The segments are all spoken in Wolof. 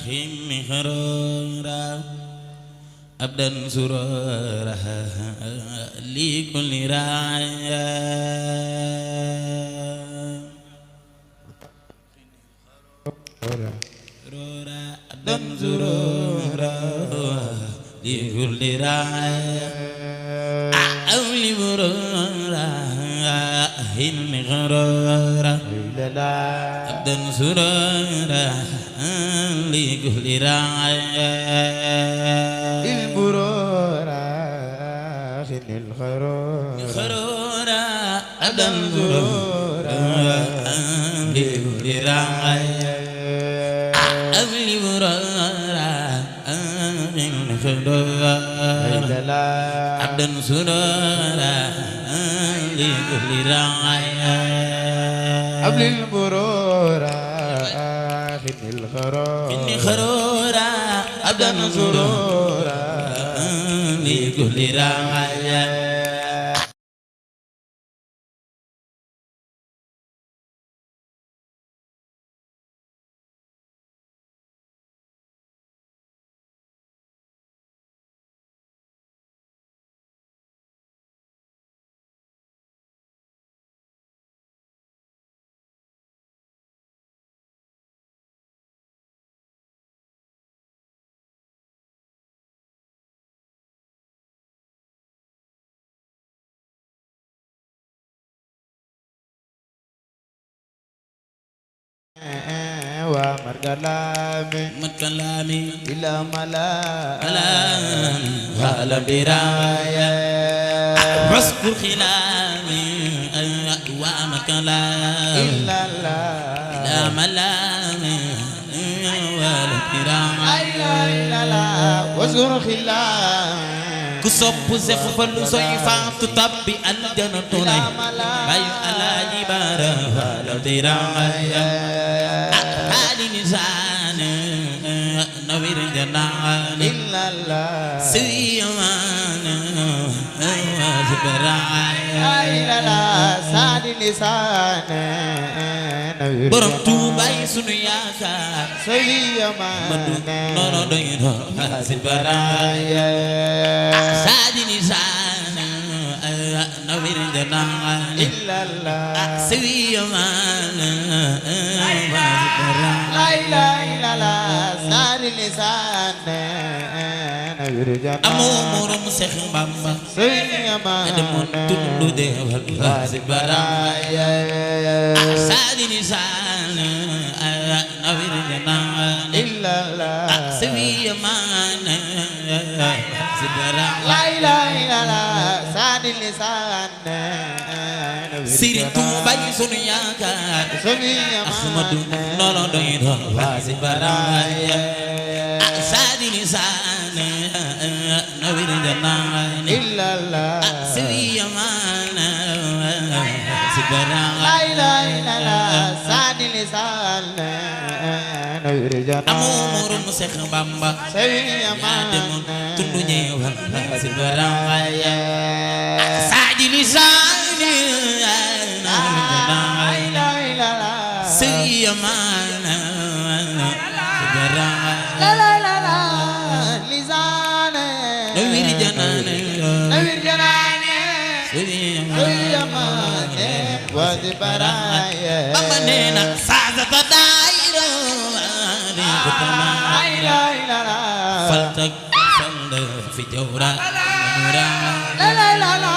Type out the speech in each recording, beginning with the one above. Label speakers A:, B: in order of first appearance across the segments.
A: himmi harora abdan surora li kulli raya rora abdan surora li kulli raya awli burora himmi harora abdan surora li kulli raya
B: البرورة خن
A: الخرورة أبدا برورة لكل راعي أبلي برورة من الخرورة أبدا سرورة لكل راعي
B: قبل البرورة خن
A: الخرورة أبدا سرورة لكل راعي
B: ومركلامي إلى ملا
A: على برايا واذكر خلامي ومكلامي
B: إلا الله
A: إلى ملامي ولا برايا
B: إلا الله واذكر خلامي
A: ku sopp Seex Fallu soy faatu tabbi aljana tunay bayu alaaji bara wala diraya hadi nisan nawir janaan
B: illallah
A: siyaman zibraya
B: illallah sadi lisan
A: borom Tuubaa sunu yaakaar
B: siyaman
A: nono doyno zibraya sadi nisan nawir janaan
B: illallah
A: siyaman
B: la ilaha illallah sadi lisan nawir janaan
A: amoo morom Seex Bamba
B: siyaman
A: adamu tundu de wal zibraya sadi nisan nawir janaan
B: illallah
A: siyaman zibraya
B: la ilaha illallah sadi lisan
A: Sëriñ Tuubaa sunu yaakaar Ahmadu nono doyno wasi baraya sadi lisan nawir janaan
B: illallah
A: siyaman
B: la
A: zibraya
B: ilaha illallah sadi lisan nawir janaan
A: amoo morom Seex Bamba yaa demoon tundu ñeewal zibraya sadi lisan siyaman
B: la la la la lisan
A: nawir janaan
B: siyaman wadi baraya
A: Bamba neena saazata daayira di kutama
B: la ilaha illallah
A: faltak fand fi jawra
B: la la la la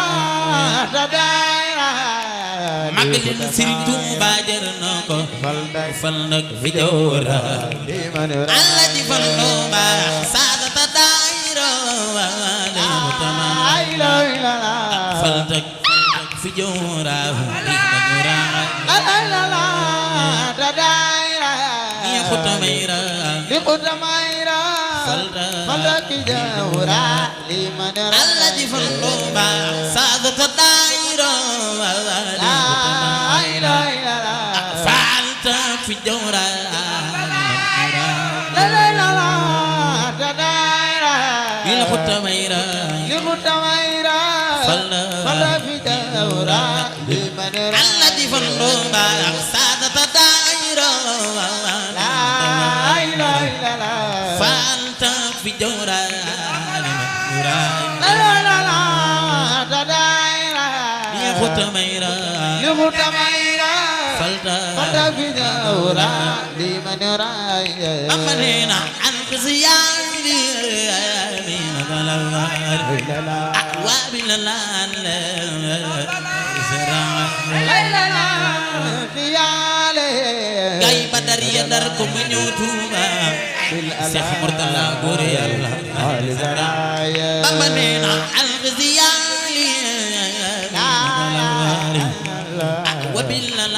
B: tadaira
A: magalin Sëriñ Tuubaa jar na ko faltak fi jawra Allah ji fallo ba saazata daayira di kutama
B: la ilaha illallah
A: faltak fi jawra di kutama
B: la la la la tadaira
A: ni khutamaira
B: لقدمائرا فلك جاورا لمن
A: Allah ji fallo ba saazata daayira
B: لا إله إلا الله
A: faltak fi jawra
B: لا لا لا لا تدايرا
A: للختميرا
B: لقدمائرا فلك جاورا لمن
A: الذي فالنوبة سادة دائرة
B: لا إله إلا الله
A: لختميرا
B: لختميرا
A: فلتا
B: في جورا لمن راي
A: أمرنا عن قصيان من ظلال وبالله
B: ليلنا خيالي
A: gay badar ya dar ko mu ñëw Tuuba Seex Murtala góor Yàlla Bamba nee na alxiyaali wa billahi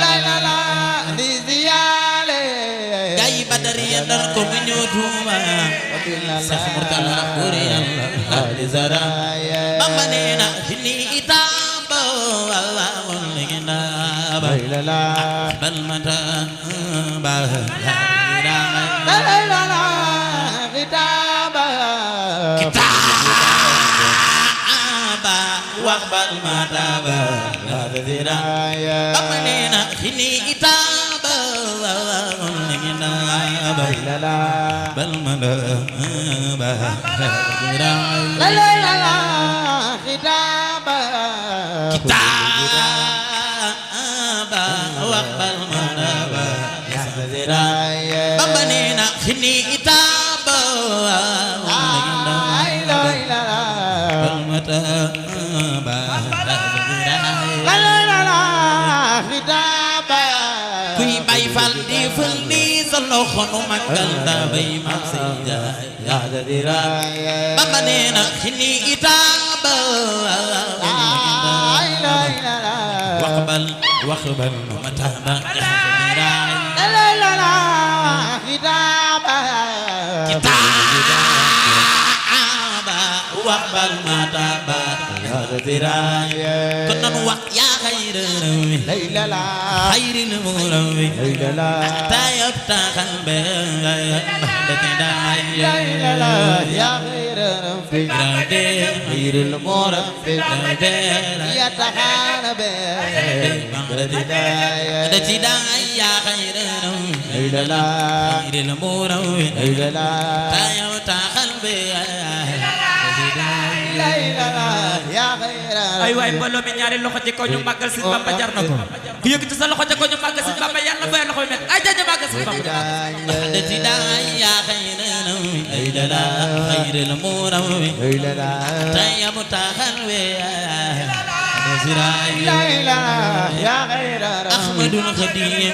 B: ليلنا خيالي
A: gay badar ya dar ko mu ñëw Tuuba Seex Murtala góor Yàlla Bamba nee na ni itaaba
B: ليلنا
A: bal mata ba
B: ليلنا كتابا
A: ba wax bal mata ba Bamba nee na ni itaaba
B: ليلنا
A: bal mata ba
B: ليلنا كتابا
A: wax bal mata ba Bamba nee na ni itaaba bal mata ba kuy bay fal di fël ni sa loxo nu màggal da bay mam Seyda Bamba nee na ni itaaba waxbal nu mata ba waxbal mata ba kon nanu wax yaa xayra rawi xayril murawi tayab taxal be da ci daay yaa xayra rawi xayril murawi tayab taxal be
C: ay waay mbooloo mi ñaari loxo ci kaw ñu màggal Sëñ Bamba jar na ko ku yëkkati sa loxo ci kaw ñu màggal Sëñ Bamba yàlla booy loxo yu met ay jaajë màggal Sëñ Bamba
A: da ci daay yaa xayra rawi xayril murawi tayab taxal be Ahmadul Xadim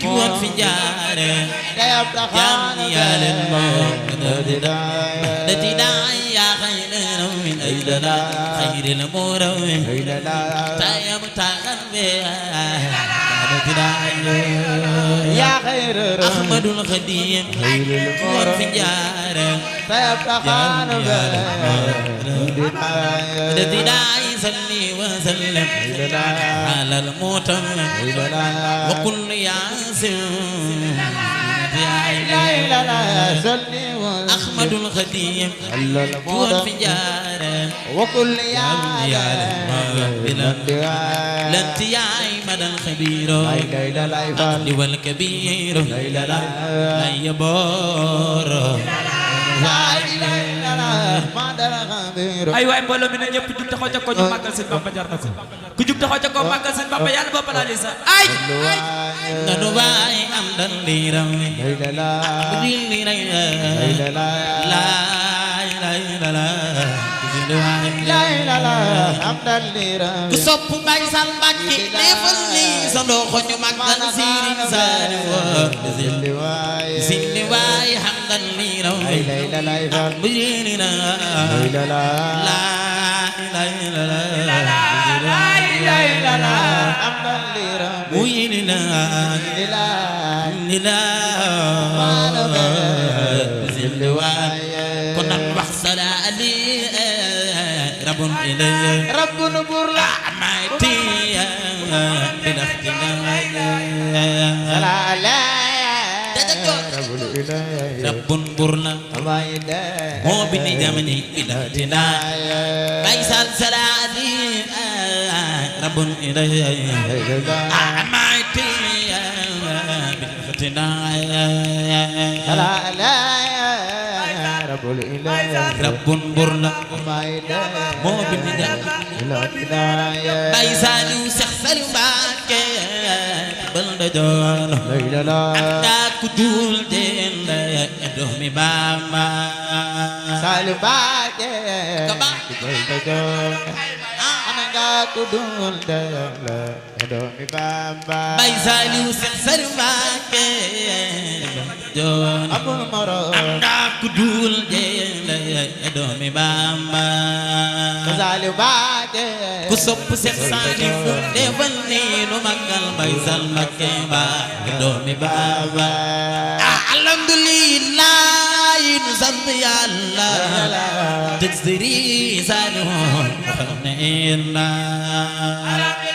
A: ki woon fi jaare jaam ñi yaa leen moom da ci daay yaa xayra rawi xayril murawi tayab taxal be Ahmadul Xadim ki woon fi jaare jaam ñi yaa leen moom da ci daay salli wa sallim على المؤتمن وكل ياسم أحمد الخديم هو الفجار
B: وكل
A: لانتياي مدى الخبير العقل والكبير لا يبور
C: ay waay mbooloo mi ne ñëpp jug taxaw ca ko ñu màggal Sëñ Bamba jar na ko ku jug taxaw ca ko màggal Sëñ Bamba yàlla boo balaa sa ay
A: nanu baay am dan liram ku sopp Baay Sal Mbàkke defal ni sa ndoxo ñu màggal Sëriñ Saaliw silli waay xam dan liram kon nan wax salaali rabun ilay
B: rabbun burla
A: amayti bilaxtina rabbun burla moo bini jamani bilaxtina Baay Sal salaali rabun ilay amayti bilaxtina rabbun burla moo bind jàmm bay Saliou Seex Saliou Mbacké bal da joon anda ku dul den doomi Bamba
B: Saliou Mbacké
A: kaba
B: bal da joon anda ku dul den doomi Bamba
A: bay Saliou Seex Saliou Mbacké joon
B: amul moro
A: anda ku dul den doomi Bamba
B: Saliou Mbacké
A: ku sopp Seex Saliou defal ni nu magal bay Sal Mbacké ba doomi Bamba alhamdulillah nu sant Yàlla te Sëriñ Saliou xamna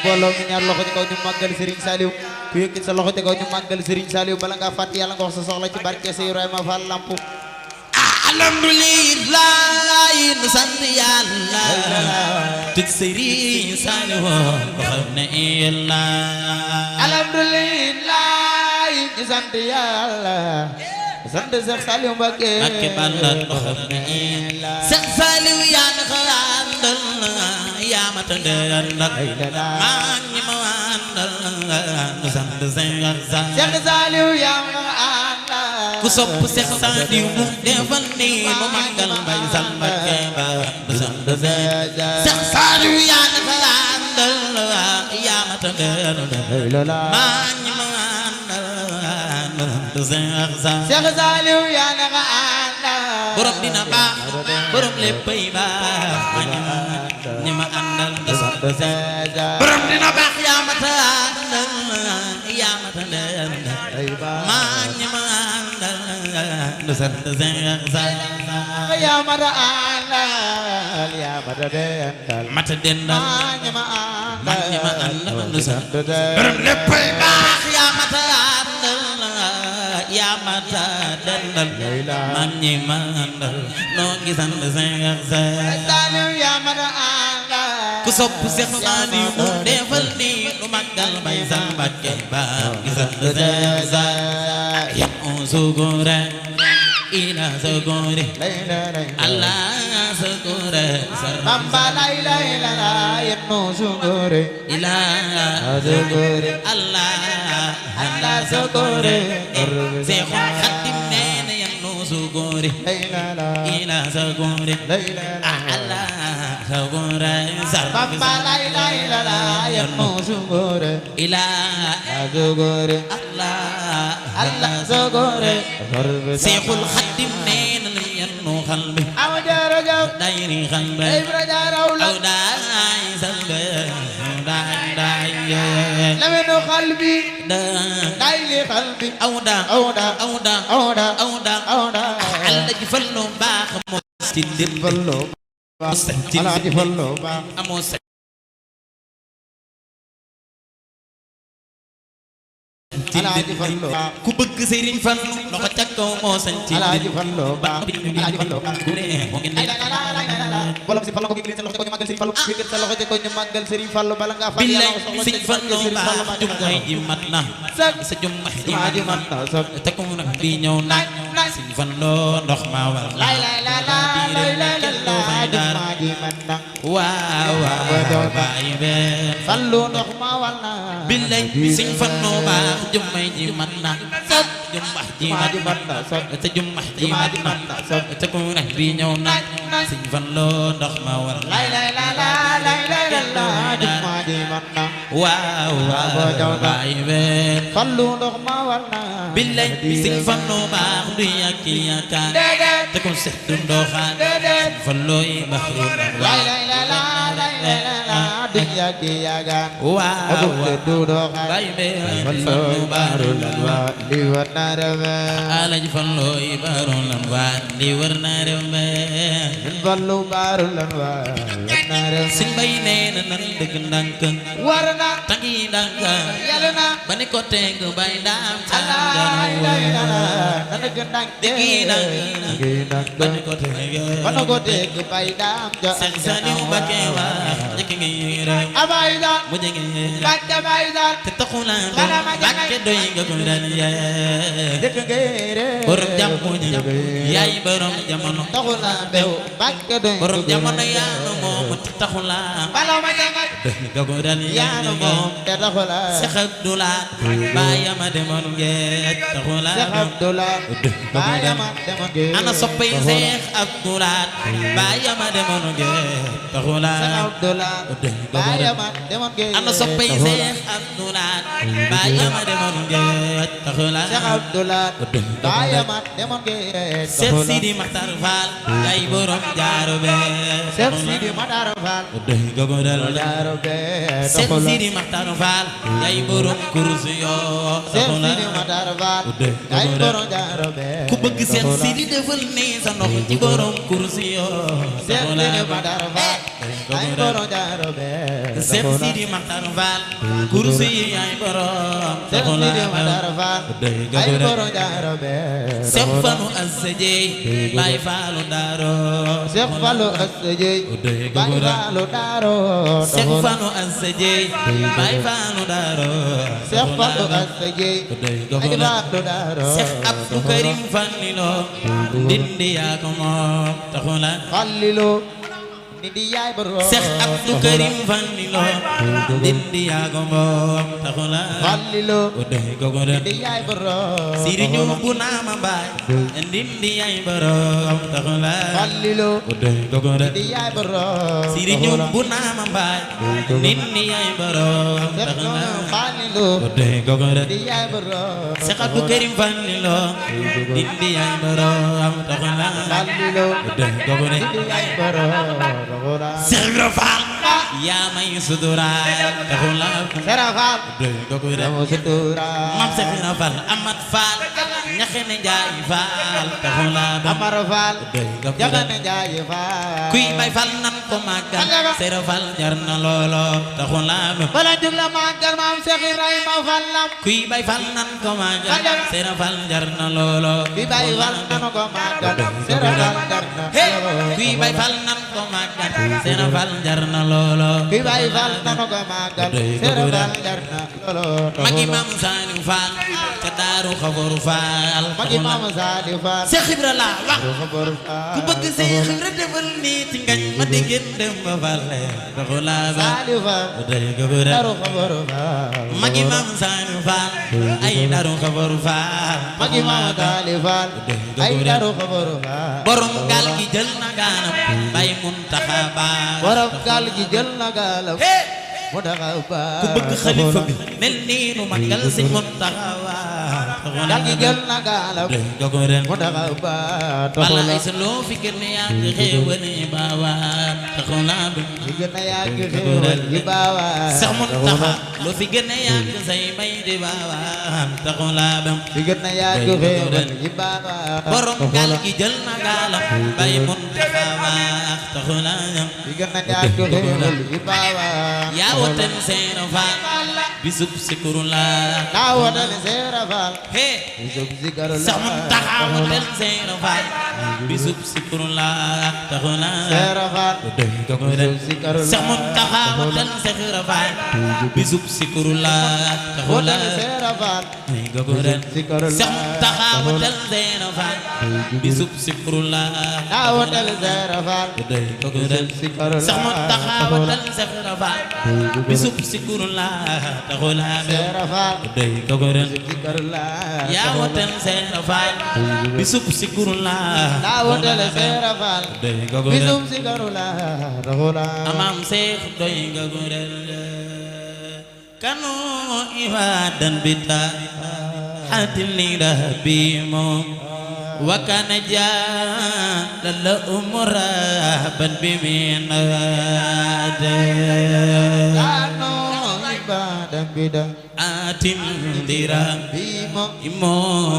B: mbooloo mi ñaar loxo ci kaw ñu màggal Serigne Saliou ku yëkkati sa loxo ci kaw ñu màggal Serigne Saliou bala nga fàtte Yàlla nga wax sa soxla ci barke Sey Ibrahima Fall Lamp
A: alhamdulillah nu sant Yàlla te Sëriñ Saliou xamna
B: alhamdulillah ñu sant Yàlla sant Seex Saliou Mbacké
A: Mbacké balla Seex Saliou yaa na xandal yaa ma tëndal maa ngi ma àndal nu sant
B: Seex Saliou yaa ma àndal
A: ku sopp Seex Saliou mu defal ni mu màggal bay Sal Mbacké ba nu sant Seex Saliou yaa na xandal yaa ma tëndal maa ngi ma
B: Seex Saliou yaa na nga àndal
A: borom dina baax borom léppay baax ñi ma àndal nga sant borom dina baax yaa ma ta àndal yaa ma ta àndal maa ñi ma àndal nga sant
B: yaa ma ta àndal yaa ma ta dendal
A: ma ta dendal
B: maa ñi ma àndal
A: nga sant borom léppay baax yaa ma ta àndal yaa ma ta dendal man ñi ma àndal noo ngi sant
B: Seex Saliou yaa ma ta àndal
A: ku sopp Seex Saliou mu defal ni nu màggal bay Sal Mbacké ba ngi sant ya on sugure ila sugure Allah sugure
B: Bamba lay lay la la yenu sugure
A: ila
B: sugure
A: Allah
B: Allah sugure
A: Seexul Xaadim nee na yenu sugure ila sugure Allah sugure
B: Bamba lay lay la la yenu sugure
A: ila
B: sugure
A: Allah sugure Seexul Xaadim nee na yenu xalbi
B: aw jërëjëf
A: dayri xalbi
B: Ibra jaraw la
A: aw daay salbe daay
B: lamenu xalbi
A: daay
B: dayli xalbi
A: awda
B: awda
A: awda
B: awda
A: awda
B: awda
A: alla ji fallo baax moo ci dir
B: fallo Alaaji fallo baax
A: amoo sa
B: Alaaji fallo baax
A: ku bëgg Sëriñ Fallu loxo ca kaw moo sañ ci
B: Alaaji fallo baax Alaaji fallo baax bolom si fallo ko gi sa loxo ko ñu màggal Sëriñ Fallu yëkkat sa loxo ko ñu màggal Sëriñ Fallu bala nga fa
A: billaay Sëriñ Fallu baax jummay ji mat na sa jummay ji mat na te ko nag di ñëw na Sëriñ Fallu ndox ma war
B: lay lay la la lay lay la jumaa ji man na
A: waaw waaw baay be
B: fallu ndox ma war na
A: billaay Sëriñ Fallu baax jummay ji mat na jummay ji mat na te jummay ji mat na te ko nag di ñëw na Sëriñ Fallu ndox ma war
B: lay lay la la lay lay la jumaa ji man na
A: waaw waaw baay be
B: fallu ndox ma war na
A: billaay Sëriñ Fallu baax du yàkk yaakaar te ko seetu ndoxaan Fallu yi baxru
B: lay lay la la lay lay la du yàgg yàggaan
A: waaw
B: du doxaan
A: baay be
B: fallu baaru lan wa li war na rewe
A: Alaaji Fallu yi baxru lan waa li war na rew me
B: fallu baaru lan wa war na rewe
A: Sëñ Bay nee na nan dëgg ndànk
B: war na
A: tangi ndànk
B: yàlla na
A: ba ni ko teg bay daam
B: lay lay la la nan dëgg ndànk
A: Dégg ban ko tege
B: bana ko dégg bay daam ja
A: Seex Saliou Mbacké waa njëkk ngi rek
B: abay daan
A: mu jege
B: Mbacké bay daan
A: te taxula Mbacké doy nga ko dal yee
B: dëkk ngéere
A: borom jamono yaay borom jamono
B: taxula bew Mbacké doy
A: borom jamono yaanu moom te taxula
B: bala ma jangal
A: nga ko dal
B: yaanu moom te taxula
A: Seex Abdoulaye baayama demoon ngeen taxula
B: Seex Abdoulaye baayama demoon ngeen
A: ana soppay Seex Abdoulaye baayama demoon ngeen taxula
B: Seex Abdoulaye baayama demoon ngeen
A: ana soppay Seex Abdoulaye baayama demoon ngeen taxula
B: Seex Abdoulaye baayama demoon ngeen
A: Seex Sidi Maxtar Fall yaay borom jaaro be
B: Seex Sidi Maxtar Fall jaaro be
A: Seex Sidi Maxtar Fall yaay borom kurus yoo
B: Seex Sidi Maxtar Fall yaay borom jaaro be
A: ku bëgg Seex Sidi defal ni sa ndox ci borom kurus yoo
B: Seex Sidi Maxtar Fall yaay borom jaaro be
A: Seex Sidi Maxtar Fall kurus yi yaay borom
B: Seex Sidi Maxtar Fall yaay borom jaaro be
A: Seex Fanu Asajey Baay Faalu Daaro
B: Seex Fanu Asajey Baay Faalu Daaro
A: Seex Fanu Asajey Baay Faalu Daaro
B: Seex Fanu Asajey Baay Faalu Daaro
A: Seex Abdou Karim Fallilo Ndindi yaa ko moom taxula
B: Fallilo Ndindi yaay borom
A: Seex Abdou Karim Fallilo Ndindi yaa ko moom taxula
B: Fallilo
A: gogo
B: Ndindi yaay borom
A: Siriñu bu naama baay Ndindi yaay borom taxula
B: Fallilo
A: gogo
B: Ndindi yaay borom
A: Siriñu bu naama baay Ndindi yaay borom
B: Seex
A: taxula
B: Fallilo
A: gogo
B: Ndindi yaay borom
A: Seex Abdou Karim Fallilo Ndindi yaay borom taxula
B: Fallilo
A: gogo
B: Ndindi yaay borom
A: Seex Ibra Faal yaa may suturaal taxula
B: Seera Faal
A: gogo
B: dama sutura
A: Mam Seex Ibra Faal Amat Faal ñaxene Njaay Faal taxula
B: Amar Faal Jaxane Njaay Faal
A: kuy bay Faal nan ko màggal Seera Faal jar na loolo taxula
B: bala jug la màggal Maam Seex Ibrahima Faal lam
A: kuy bay Faal nan ko màggal Seera Faal jar na loolo
B: bi bay Faal nanu ko màggal Seera Faal jar na
A: kuy bay Faal nan ko màggal Seera Faal jar na loolo
B: bi bay Faal nanu ko màggal Seera Faal jar na loolo
A: magi Maam Saaliw Faal ca Daaru Xafoor Faal
B: magi Maam Saaliw Faal
A: Seex Ibra la wax
B: Xafoor Faal
A: ku bëgg Seex Ibra defal nii ci ngañ ma diggéen dem ba Faal taxula ba
B: Saaliw Faal Daaru Xafoor Faal
A: magi Maam Saaliw Faal ay Daaru Xafoor Faal
B: magi Maam Saaliw Faal ay Daaru Xafoor Faal
A: borom gaal gi jël na gaanam bay Muntaxa Baal
B: borom gaal gi jël na gaalam Muntaxa Baal
A: ku bëgg xalifa bi mel nii nu magal si Muntaxa Baal
B: gaal gi jël na gaalam Muntaxa Baal
A: wala ay sa loo fi gën a yàgg xéewal yi baawaan taxula bi
B: fi gën a yàgg xéewal yi baawaan
A: sax Muntaxa loo fi gën a yàgg say may di baawaan taxula bi
B: fi gën a yàgg xéewal yi baawaan
A: borom gaal gi jël na gaalam bay Muntaxa Baal taxula
B: fi gën a yàgg xéewal yi baawaan
A: yaa woten Seera Faal bisub sikurullah
B: yaa woten Seera Faal
A: hey
B: bisub sikurullah
A: sax Muntaxa woten Seera Faal bisub sikurullah taxula
B: Seera Faal bisub sikurullah
A: sax Muntaxa woten Seera Faal bisub sikurullah taxula
B: woten Seera Faal
A: gogoren
B: sikurullah
A: sax Muntaxa woten Seera Faal bisub sikurullah
B: yaa woten Seera Faal
A: gogoren
B: sikurullah
A: sax Muntaxa woten Seera Faal bisub sikurullah taxula
B: Seera Faal
A: gogoren
B: sikurullah
A: yaa woten Seera Faal bisub sikurullah
B: yaa woten Seera Faal bisub sikurullah taxula
A: amam Seex doy nga gorel kanu ibadan bita hatil ni rabimo wa kana jalla umraban biminade
B: kanu ibadan bita
A: atin diram
B: bimo
A: imo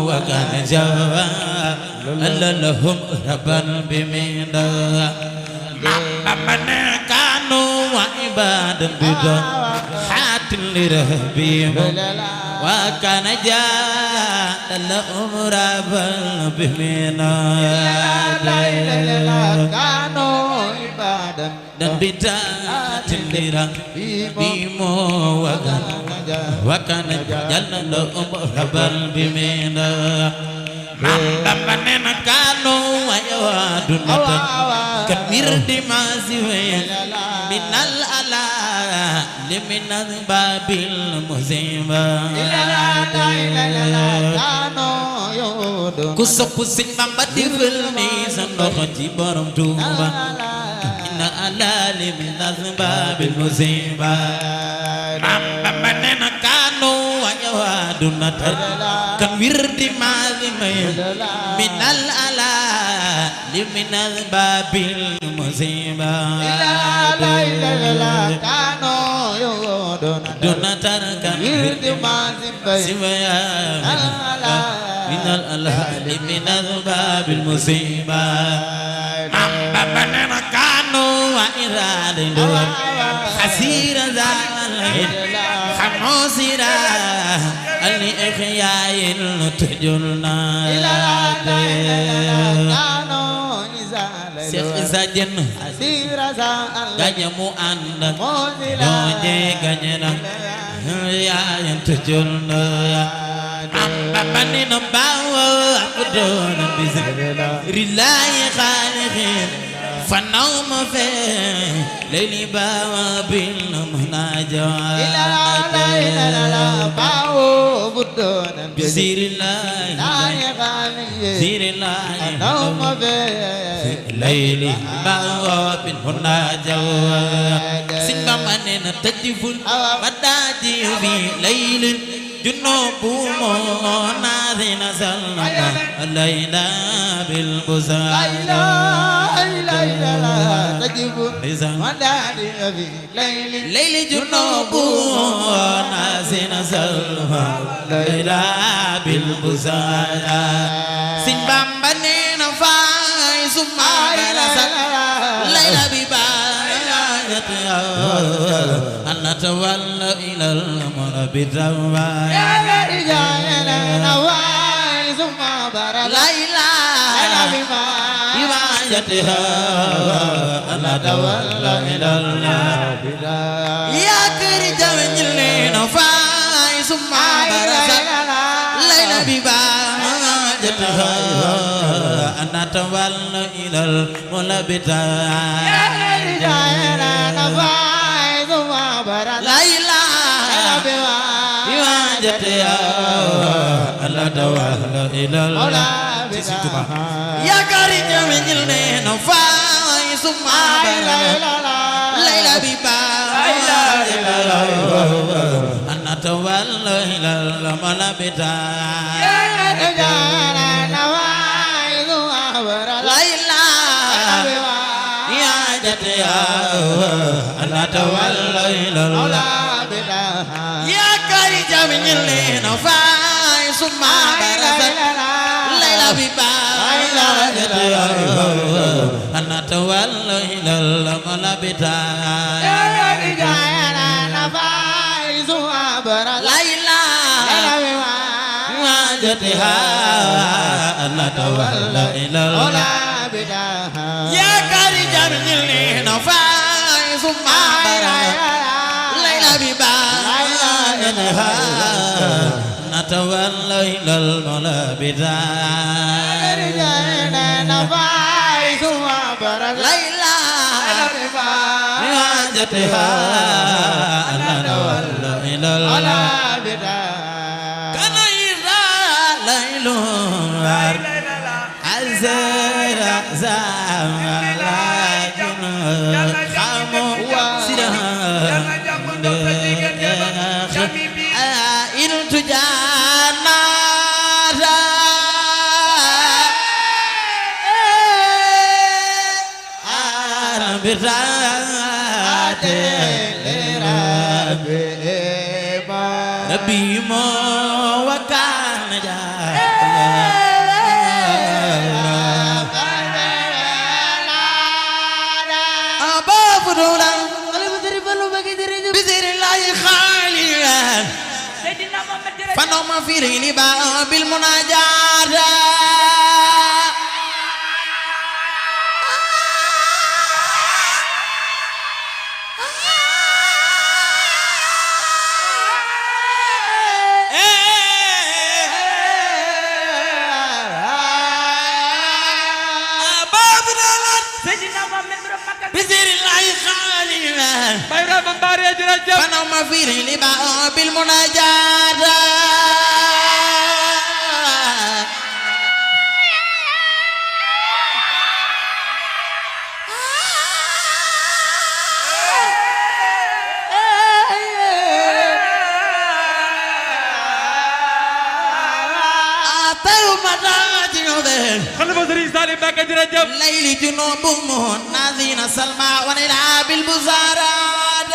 A: wa kana jalla lahum rabban biminade amane kanu wa ibadan bita hatil ni rabimo wa kana jalla الأمر بالبمنا
B: كانوا عبادا
A: dan bid'ah tindira bimo wakana jalna lo habal bimina mambanena kanu wa dunata kamir di maziwe minal ala liminal babil muziba kusop sing Bamba difel ni sa loxo ci borom Tuuba ala liminal babil muziba mambanena kanu wa dunata kan wirdi mazimay minal ala liminal babil muziba kanu dunata kan wirdi mazimay minal ala liminal babil muziba mambanena kanu wa iradin khasira zalahin khamosira ali ikhyail tujulna Syekh Isa Jenn ganya mu ànd ñoo jeganya na yaay tujulna ambanina bawo akudona bizrillahi khaliqin فالنوم في ليل بوابل مناجات بزير الله زير الله النوم في ليل بوابل مناجات سنبا منين تجفل مداتي في ليل جنوب مناذين سلنا الليلة بالبزار ليل جنوب نازين سلما ليلى بالبزار سن بامبا نينا فاي سما برسل ليلى ببايات أنا تولى إلى المرب الزوار ليلى بباياتها أنا تولى إلى الله يا كريجا وجلين فاي سما برسل ليلى بباياتها أنا تولى إلى المرب الزوار ليلى بواجتها ألا دوال إلى الله يا كريم من جلين فاي سما ليلى بواجتها أنا دوال إلى الملابتا ليلى بواجتها ألا دوال إلى الله يا كريم من جلين فاي سما ليلى بواجتها أنا تولى إلى الملابتا ليلى بواجتها أنا تولى إلى الملابتا يا كريم من جلين فاي سما ليلى بواجتها نتولى إلى الملابتا ليلى بواجتها نتولى إلى الملابتا كان إذا ليل عزير زملاجن خامو سرها إن تجانا ربي مو وكان أبا فرولا بزر الله خاليا فنوم في ريل باب المناجات فنوم في ريل باب المناجات ليل جنوب ناذين سلمى ونلعب البزارات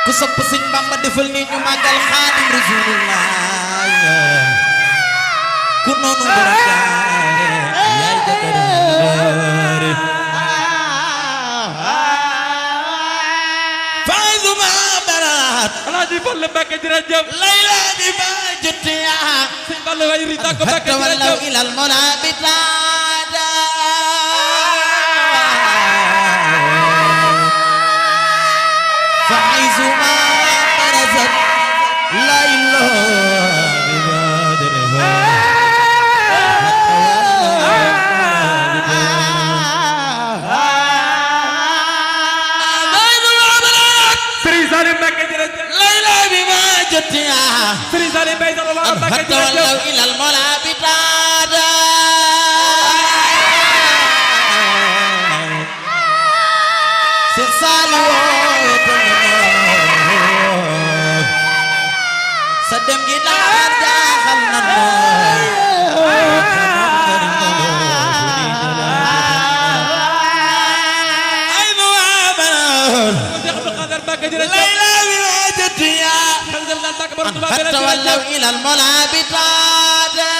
A: ku sopp Sëñ Bamba defal ni ñu màggal Xaadim Rasulullah ku noonu barakaare yaay jagare faydu ma barat
C: Alaaji Fallu Mbàkke jërëjëf
A: layla di ba jutiya
C: Sëñ Fallu way rita ko Mbàkke
A: wallaw ilal monabitada فحيث ما برزت لا إله ببادرها
C: Sëriñ Salim Mbàkke jërëjëf
A: ليلى بما جتها
C: Sëriñ Salim Mbay Sall Wala Mbàkke
A: حتى ولو إلى المولى بتادا سيسالي سدم جدار جاخل ليلى بواجتيا حتى ولوا إلى المولى بتادا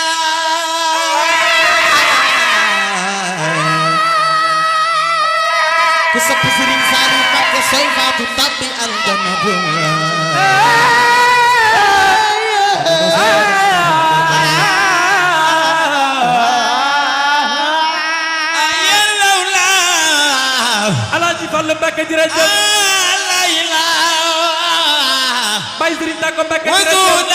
A: كسب سرين سالي فك سيفا تطبي الجنة
C: Alaaji Fallu Mbàkke jërëjëf Baay Sëriñ Tako Mbàkke jërëjëf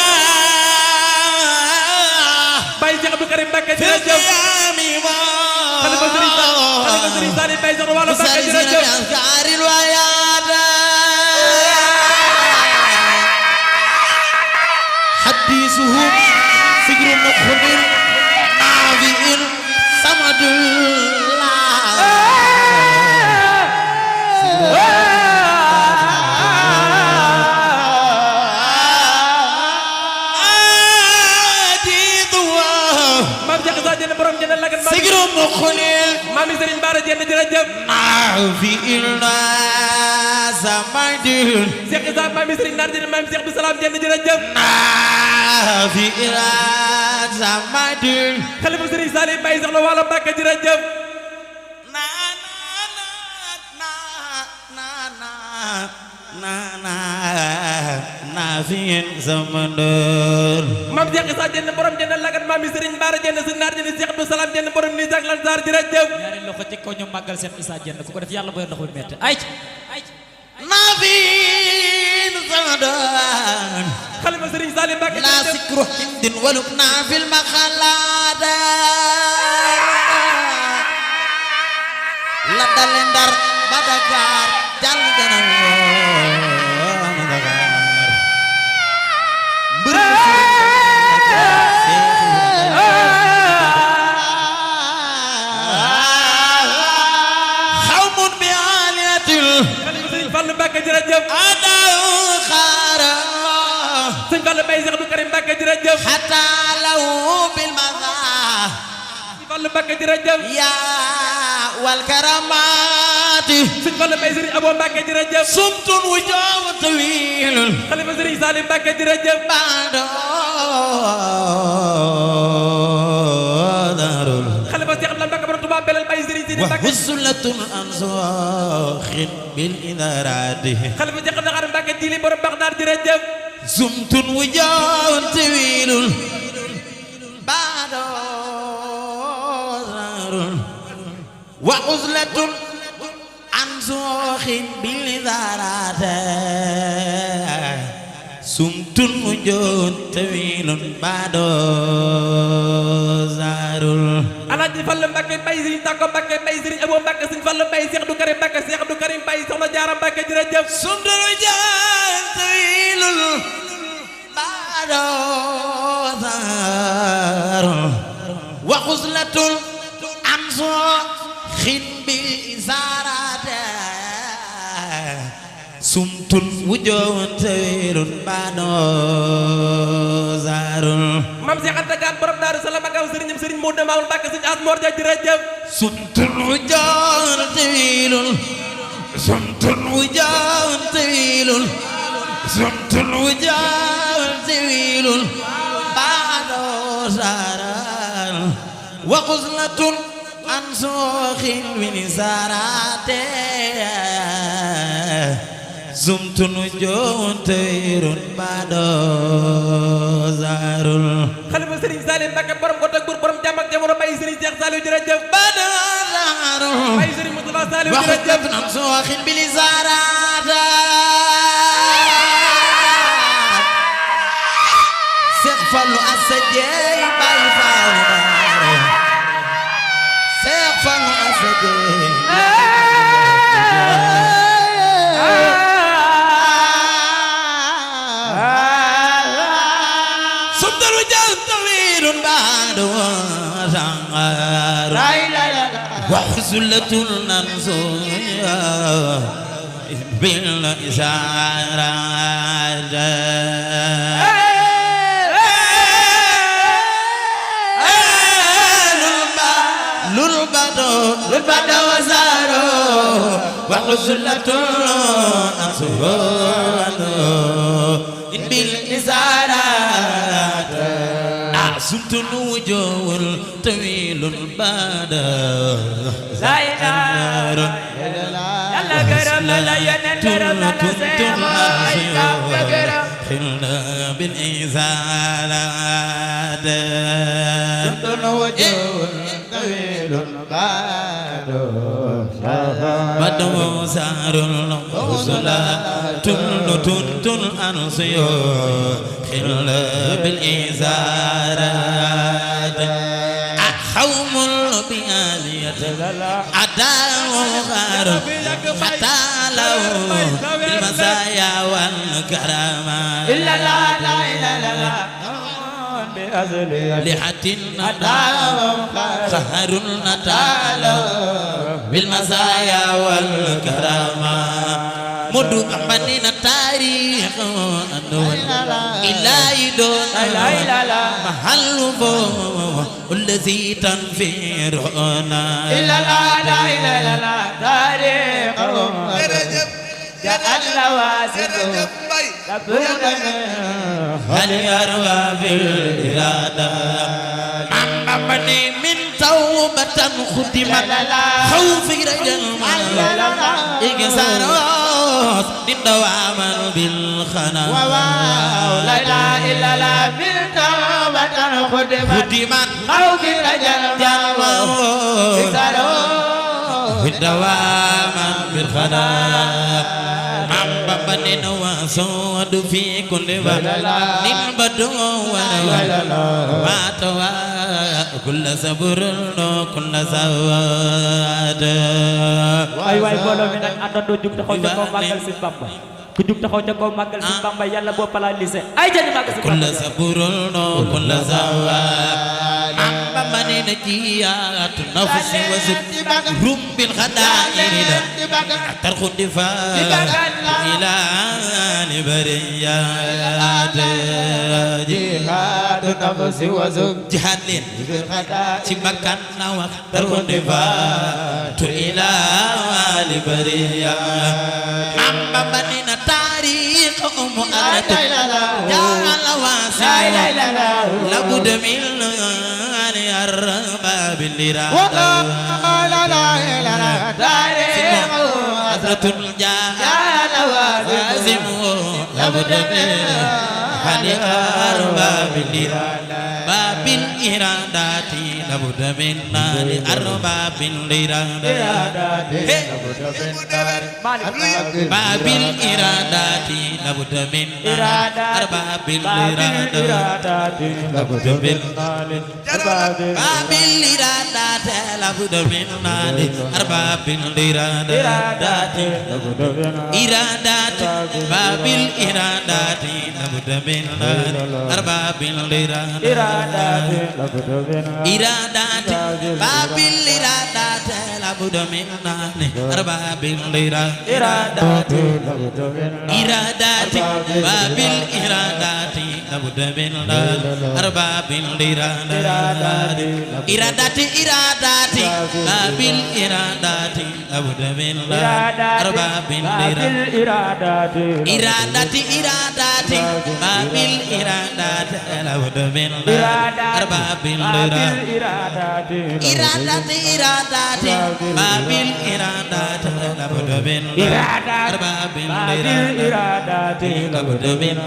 C: Baay Cheikh Abdou Karim Mbàkke jërëjëf xalifa Sëriñ Salim Mbay Sall Wala Mbàkke jërëjëf
A: حديثهم فكر مخبر نافئ صمد سجر مخلل
C: Mami Sëriñ Bara Jenn jërëjëf
A: نافئ صمد
C: Cheikh Issa Mami Sëriñ Naar Jenn Mami Cheikh Abdou Salam Jenn jërëjëf
A: نافئ صمد
C: xalifa Sëriñ Salim Mbay Sall Wala Mbàkke jërëjëf
A: نافئ صمد
C: Mam Cheikh Issa Jenn borom Jenn lagat Mami Sëriñ Bara Jenn Sëriñ Naar Jenn Cheikh Abdou Salam Jenn borom ni ak Lansar jërëjëf ñaari loxo ci kaw ñu màggal Cheikh Issa Jenn ku ko def yàlla boy loxo metti ay
A: نافئ صمد
C: xalifa Sëriñ Salim Mbàkke
A: لا سكر حمد ولبنا في المخلات لا دلندر بدكار جل جنال خوم بعالية
C: xalifa Sëriñ Fallu Mbàkke jërëjëf
A: أداء خارا
C: Sëriñ Fallu Mbay Cheikh Abdou Karim Mbàkke jërëjëf
A: حتى لو بالمغا
C: Sëriñ Fallu Mbàkke jërëjëf
A: يا والكرامات
C: Sëriñ Fallu Mbay Sëriñ Abo Mbàkke jërëjëf
A: صمت وجوه طويل
C: xalifa Sëriñ Salim Mbàkke jërëjëf
A: بعد دار
C: xalifa Cheikh Abdou Mbàkke borom Tuubaa Pape Belal Baye Serigne Sidi Mbacke
A: وحسلة أنصاخ بالإنارات
C: xalifa Cheikh Dakar Mbacke Jili borom Bagdad jërëjëf
A: زمت وجاه طويل بعد زار وعزلة أنصاخ بالإنارات زمت وجاه طويل بعد زار
C: Alaaji Fallu Mbacke Baye Serigne Tako Mbacke Baye Serigne Abo Mbacke Serigne Fallu Baye Cheikh Abdou Karim Mbacke Cheikh Abdou Karim Baye Soxna Jaara Mbacke jërëjëf
A: صمت وجاه طويل بعد زار وخزلة أنصاخ بالإزارات صمت وجاه طويل بعد زار
C: Mam Cheikh Anta Gane borom Daaru Salaam ak aw Serigne Serigne Modou Mamoul Mbacke Serigne Asmor Dia jërëjëf
A: صمت وجاه طويل صمت وجاه طويل صمت وجاه طويل بعد زار وغزلة أنصاخ من زارات صمت وجاه طويل بعد زار
C: xalifa Serigne Salim Mbacke borom Goto ak Bour borom jàmm ak jamono Baye Serigne Cheikh Saliou jërëjëf
A: بعد زار
C: Baye Serigne Moustapha Saliou jërëjëf
A: وخزلة أنصاخ بالزارات Fallu asa jeey Baay Faal Seex Fallu asa jeey Sumdal wajal tawirun ba'du sangar wa husulatul nansuya bil isarat للبدا وزارو وحزلة أنصار بالإزارات أعزمت الوجوه طويل البدا
C: زايدار يلا كرم لا ينكرم لا سيما
A: خلنا بالإزارات
B: الوجوه طويل
A: بدو سار الغسلات تل أنصيو خل بالإزارات أحوم بآلية أداو غار حتى لو بالمزايا والكرامات
C: إلا لا لا إلا لا
A: لحة سهر النتال بالمزايا والكرامة مدو أمبنين التاريخ إلهي دون محل بو الذي تنفيرنا
C: إلا لا لا إلا لا تاريخ جعل واسد
A: هل يروى في الإرادة أمامني من توبة ختمت خوفي رجل إكسارات دوام بالخنا
C: لا إله إلا لا من توبة ختمت خوفي رجل إكسارات
A: دوام بالخنا بنين وسود في كل بلد بدو ما توا كل صبر كل سواد
C: waay waay mbooloo mi nag àndandoo jug taxaw ca kaw màggal si Bamba ku jug taxaw ca kaw màggal si Bamba yàlla boo paralysé ay jënd màggal si Bamba
A: كل صبر كل سواد بنين جيات نفس وزك رب بالخدائر ترخد دفاع إلى البريات
B: جهاد نفس وزك
A: جهاد لين سمكان نوح ترخد دفاع إلى البريات أما بنين تاريخ مؤلت جعل واسع لابد من أرباب الإرادة
B: ولا لا لا لا تاريخ
A: حضرة الجاه لازم لابد من حال أرباب الإرادة باب الإرادات لابد من أرباب الإرادة باب الإرادات لابد من أرباب الإرادة لابد من باب الإرادات لابد من أرباب الإرادات إرادات باب الإرادات لابد من أرباب الإرادات إرادات باب الإرادات لابد من أرباب الإرادات إرادات باب الإرادات لابد من أرباب الإرادات إرادات إرادات باب الإرادات لابد من أرباب الإرادات إرادات إرادات باب الإرادات لابد من أرباب الإرادات إرادات إرادات باب الإرادات لابد من أرباب الإرادات لابد من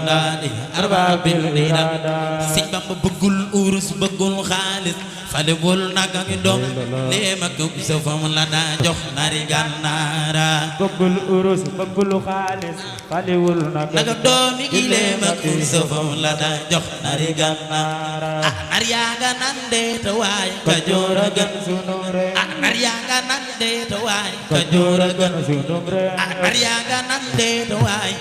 A: أرباب الإرادات سيد بامبا bëggul urus bëggul xaalis falewul naga ngi doom lee ma ko sa fam la daa jox nari gànnaara
D: bëggul urus bëggul xaalis falewul
A: naga doomi gi lee ma ko sa fam la daa jox nari gànnaara nar yaa nga nande te waay ka joora gën
D: sunu réew
A: nar yaa nga nande te waay ka joora gën
D: sunu réew
A: nar yaa nga nande te waay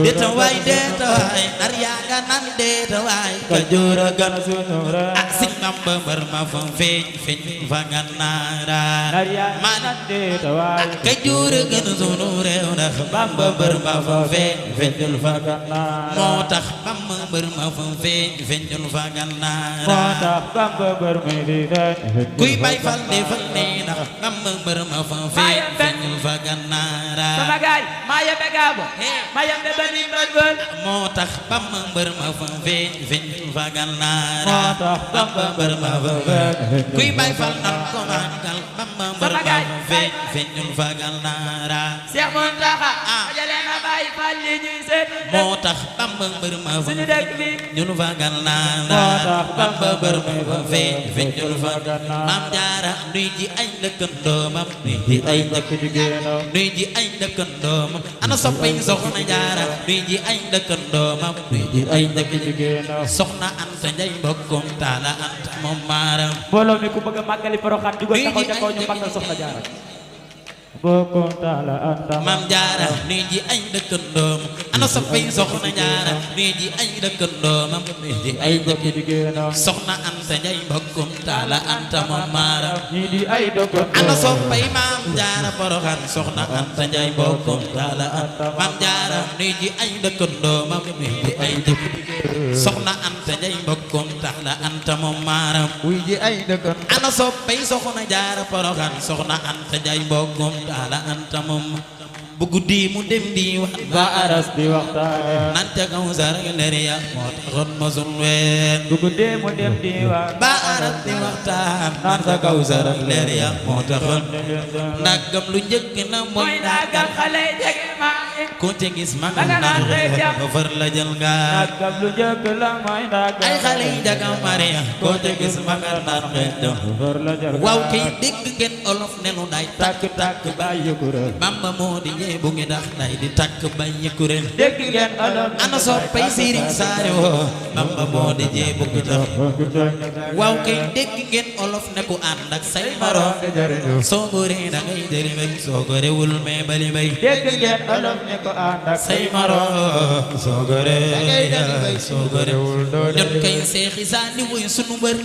A: de te waay nar yaa nga nande te waay ka joora gën
D: sunu réew
A: si Bamba bar ma fa feeñ fa Gànnaara man ka joora gën sunu réew ndax Bamba bar ma fa feeñ fa Gànnaara moo tax Bamba bar ma fa feeñ fa Gànnaara
D: moo tax Bamba bar ma di feeñ
A: kuy bay fal defal ne ndax Bamba bar ma fa feeñ fa Gànnaara
C: sama gaay maa yembe gaabo maa yembe bani mbël
A: moo tax Bamba bar ma fa feeñ fa Gànnaara
D: moo tax
A: Bamba bar ma fa kuy bay fal nan ko màggal Bamba bar ma fa feeñ fa Gànnaara
C: Cheikh Mountakha ajale na bàyyi fal li ñuy seet
A: moo tax Bamba bar ma fa
C: suñu dëkk bi
A: ñun fa Gànnaara Bamba bar ma fa feeñ fa Maam Jaara nuy ji ay dëkkandoomam nuy ji ay nuy ji ay dëkkandoomam ana soppay soxna Jaara nuy ji ay dëkkandoomam nuy ji ay dëkkandoomam soxna Anta Njaay mbokkum Taala Anta moom maaram
D: mbooloo mi ku bëgg a màggali Porokhane jugal taxaw ca kaw ñu màggal soxna Jaara bokkum Taala Anta
A: Maam Jaara nuy ji ay dëkkandoom ana soppay soxna Jaara nuy ji ay dëkkandoomam nuy ji ay dëkkandoom soxna Anta Njaay mbokkum Taala Anta moom maaram
D: ñii di ay dëkkandoom
A: ana soppay Maam Jaara Porokhane soxna Anta Njaay mbokkum Taala Anta Maam Jaara nuy ji ay dëkkandoomam nuy ji ay dëkkandoom soxna Anta Njaay mbokkum Taala Anta moom maaram
B: wuy ji ay dëkkan
A: ana soppay soxna Jaara Porokhane soxna Anta Njaay mbokkum Taala Anta moom bu guddi mu dem di wax
D: ba aras di waxtaan
A: nante kaw sar leer ya moo taxoon ma sun ween
D: bu guddee mu dem di wax
A: ba aras di waxtaan nante kaw sar leer ya moo taxoon ndagam lu njëkk na mooy
C: ndagam xale jege ma
A: ko ci gis mag na ba far la jël nga
D: ndagam lu njëkk la mooy ndagam
A: ay xale yi jaga Maria ko ci gis mag na
D: far la jël
A: waaw kay dégg ngeen olof ne lu day takk takk
D: bàyyi kuréel
A: Bamba moo di bu ngi dax day di takk bàyyi kuréel
D: dégg ngeen olof
A: ana soppay Sëriñ Saaliw Bamba moo di jee bu ngi dax waaw kay dégg ngeen olof ne ku ànd ak say moroom soo goree da ngay jëri bay soo gorewul mais bali bay
D: dégg ngeen olof ne ku ànd ak
A: say moroom soo goree soo gorewul ñun kay Seexi Saaliw wuy sunu mbër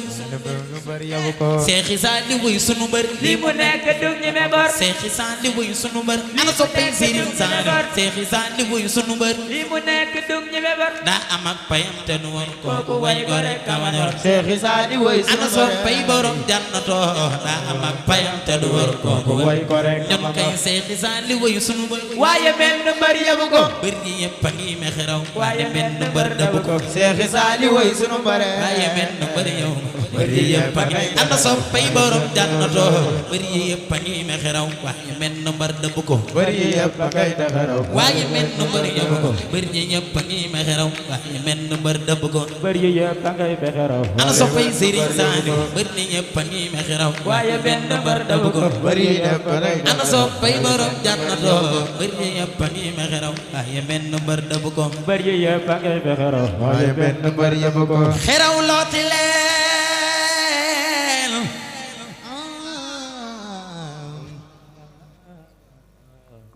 A: Seexi Saaliw wuy sunu mbër
C: li mu nekk dug ñi me bor
A: Seexi Saaliw wuy sunu mbër ana soppay Sëriñ Saaliw Seexi Saaliw wuy sunu mbër
C: li mu nekk dug ñi me bor
A: daa am ak payam te nu war kooku way ko rek kama ñor
B: Seexi Saaliw wuy
A: ana soppay borom jannatoo daa am ak payam te nu war kooku way ko rek ñun kay Seexi Saaliw wuy sunu mbër
C: waaye benn mbër yabu ko
A: mbër ñi yëpp a ngi mexeraw waaye benn mbër dabu ko
B: Seexi Saaliw wuy sunu mbër
A: waaye benn mbër yow bëri yëpp a ngi ana soppay borom jannato bëri yëpp a ngi mexeraw waaye men na mbar dëbb ko
B: bëri yëpp a ngay defaraw
A: waaye men na mbar yëbb ko bëri yëpp a ngi mexeraw waaye men na mbar dëbb ko
D: bëri yëpp a ngay fexeraw
A: ana soppay Serigne Saliou bëri yëpp a ngi mexeraw
D: waaye benn mbar dëbb ko
B: bëri yëpp a ngay
A: ana soppay borom jannato bëri yëpp a ngi mexeraw waaye men na mbar dëbb ko
D: bëri yëpp a ngay fexeraw
B: waaye benn bëri yëpp ko
A: xeraw looti leen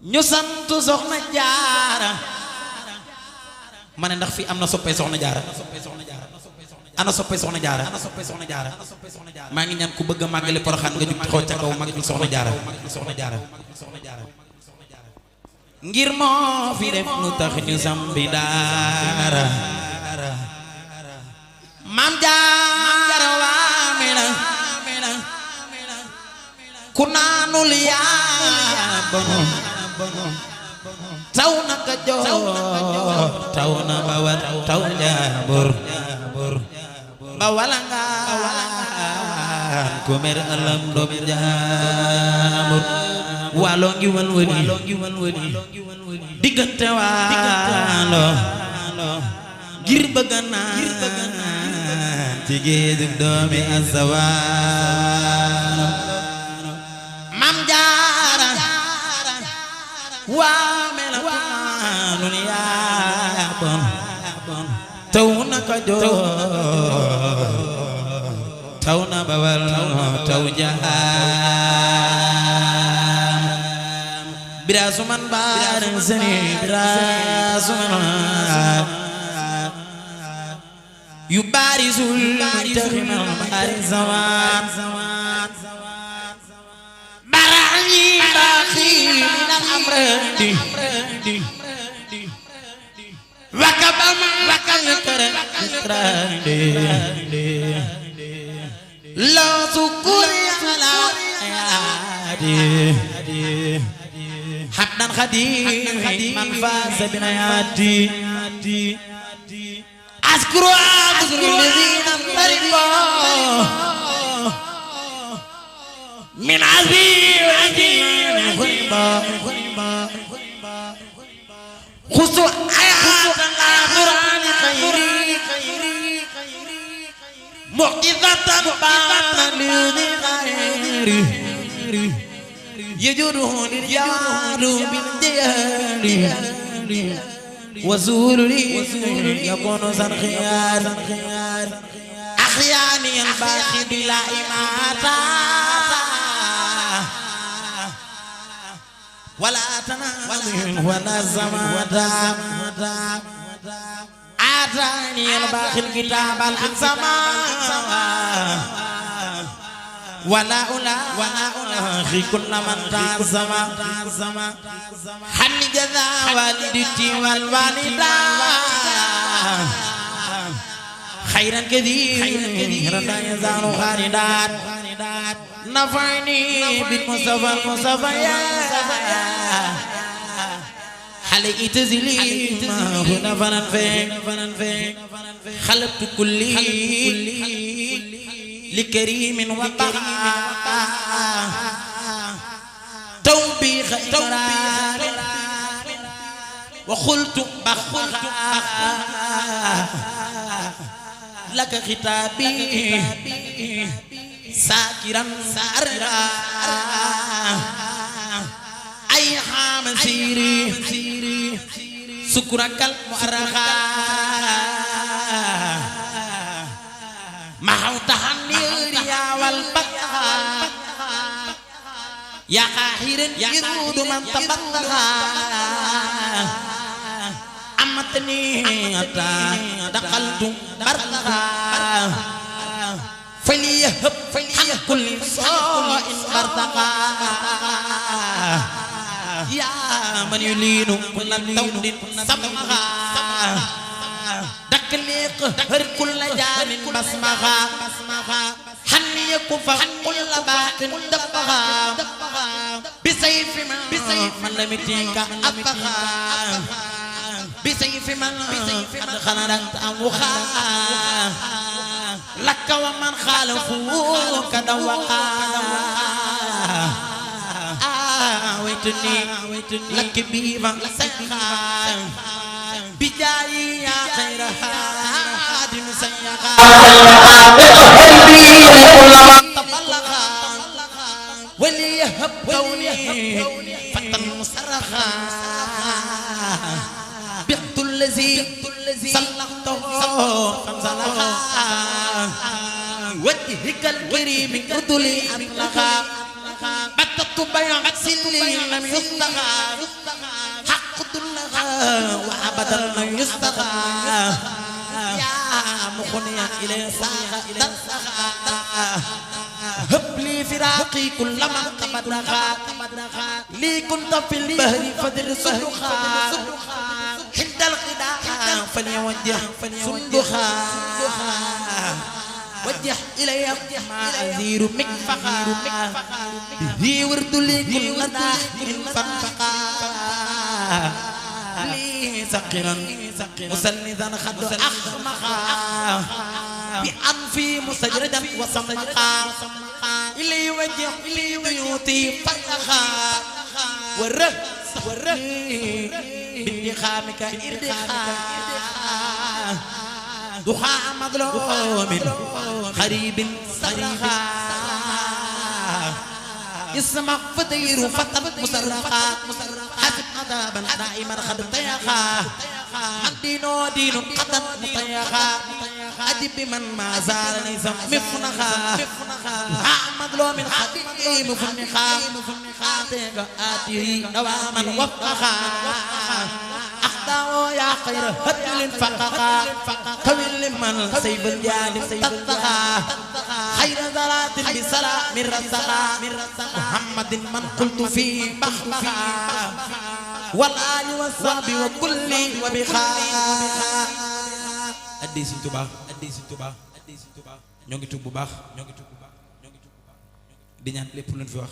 A: ñu sant soxna jaara ma ne ndax fii am na soppay soxna jaara ana soppay soxna jaara maa ngi ñaan ku bëgg a màggali Poroxaan nga jug taxaw ca kaw màggal soxna jaara ngir moo fi def lu tax ñu sambi daara maam jaara waamina ku naanul yaa bono taw na Kajoor taw na Bawal taw Njaambur ba walangaan ku mer alam doom Njaambur waalo ngi wan wëli diggante waalo ngir bëgg naan ci géejug doomi Asawaalo Maam Jaara waa mela ku naanul yaa bon taw na Kajoor taw na Bawal taw Njaam birasuman baareng seni birasuman yu barisul taximal bari zaman barani baxi min amradi wakabama wakalkrande la sukuri ala ayadi habdan khadim man faza binayati askuru alladhina mariqo min azim khayba khusu ayatan al-Qur'an khairi mu'jizatan bana lidhi khairi yajuruhu lirjadu bil jari وزوري يكون زن خيار أخياني الباقي بلا إماتة ولا تنام ولا زماتا آتاني الباقي الكتاب الأقسما ولا ألاخي كل من تعزم حني جزا والدتي والوالدة خيرا كثيرا لا يزال خالدات نفعني بالمصطفى المصطفى حلي تزلي ما هنا فننفي خلقت كلي لكريم وقريم توبيخ إقرار وخلت بخلها لك خطابي ساكرا سارا أي حام سيري سكرك المؤرخا محوتها النيريا والبقها يا قاهر يرود من تبطها أمتني أتا دخلت برقها فليهب عن كل صاء برتقا يا من يلين كل تود سمها دكليق هر كل جان بسمها حنيك فكل باق دفها بسيف من لم يتيك أفها بسيف من أدخل رنت أموخا لك ومن خالفوك دوقا ويتني لك بيما سيخا بجاي يا خير هادم سيخا تبلغا وليهب كوني فتى مصرخا بيت الذي سلقته فانزلقا وجهك الكريم ردلي أطلقا بتت بيع سلي لم يصدقا حق دلها وأبدا لم يصدقا يا مخنيا إلى ساقا هب لي فراقي كل من قبضها لي كنت في البحر فدر صدقا حد القداء فليوجه صندوقا وجه إلي ما أزير مكفقا به ورد لي كل داخل فنفقا لي سقرا مسندا خد أخمقا بأنفي مسجردا وسمقا إلي وجه إلي بيوتي فتخا ورد بانتخامك إردخا دخاء مظلوم خريب صرخا اسمع فتير فتى مسرخا حسب عذابا دائما خد طيخا من دينو دين قد مطيخا أجب بمن ما زال ليس مفنخا مظلوم خديم مفنخا آتيك آتيه دواما وفقا أخدعوا يا خير هدل فققا كويل من سيب الجانب تتقا خير ذرات بسلام رزقا محمد من قلت فيه بخبخا والآل والصحب وكل وبخا addi Sëriñ Tuubaa ñoo ngi tuub bu baax di ñaan lépp luñ fi wax